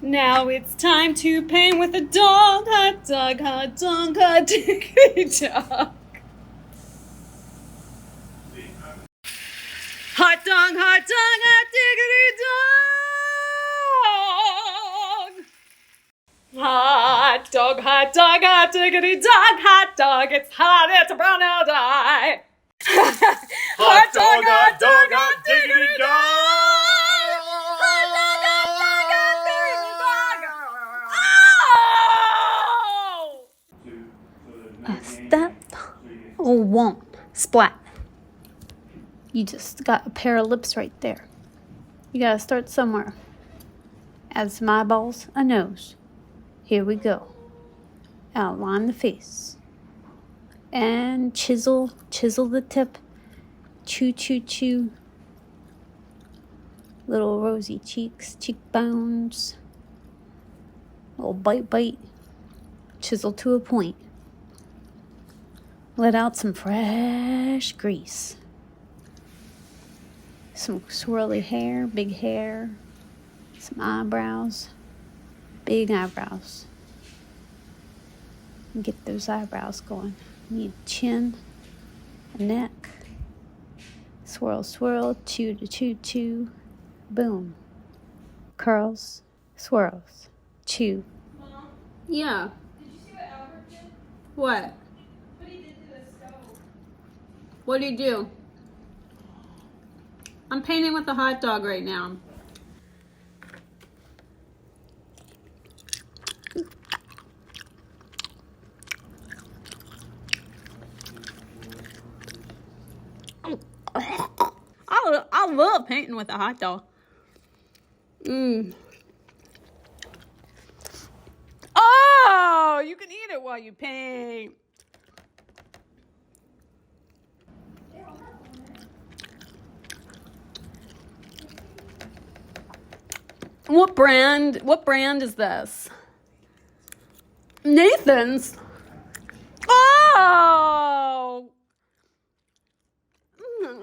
Now it's time to paint with a dog. Hot dog, hot dog, hot diggity dog. Hot dog, hot dog, hot diggity dog. Hot dog, hot dog, hot diggity dog. Hot dog, it's hot, it's a brown now die. Hot dog, hot dog, hot diggity dog. A step or one splat. You just got a pair of lips right there. You gotta start somewhere. Add some eyeballs, a nose. Here we go. Outline the face. And chisel the tip. Chew. Little rosy cheeks, cheekbones. Little bite. Chisel to a point. Let out some fresh grease. Some swirly hair, big hair. Some eyebrows. Big eyebrows. Get those eyebrows going. You need a chin, a neck. Swirl, chew to chew. Boom. Curls, swirls, chew. Mom, Yeah. did you see what Albert did? What? What he did to the stove. What do you do? I'm painting with a hot dog right now. I love painting with a hot dog. Oh, you can eat it while you paint. What brand is this? Nathan's. Oh!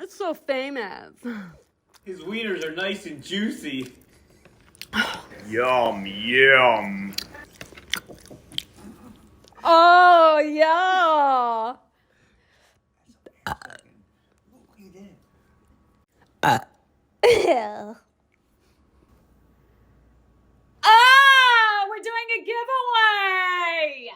It's so famous. His wieners are nice and juicy. Yum. Oh, yeah. Yeah. Oh, we're doing a giveaway.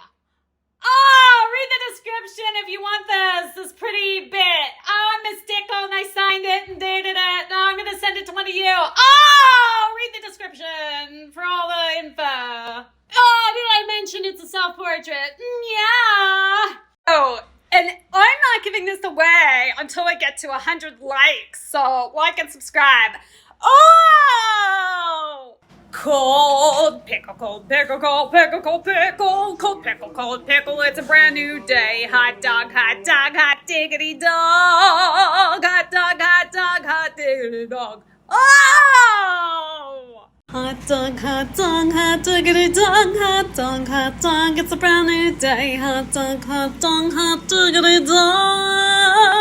Oh, read the description if you want this pretty bit. Oh, I'm Miss Dickle and I signed it and dated it. Now I'm going to send it to one of you. Oh, read the description for all the info. Oh, did I mention it's a self-portrait? Yeah. Oh, and I'm not giving this away until I get to 100 likes. So like and subscribe. Oh! Cold pickle, cold pickle, cold pickle, cold pickle, cold pickle, cold pickle. It's a brand new day. Hot dog, hot diggity dog. Hot dog, hot diggity dog. Oh! Hot dog, hot diggity dog. Hot dog. It's a brand new day. Hot dog, hot diggity dog.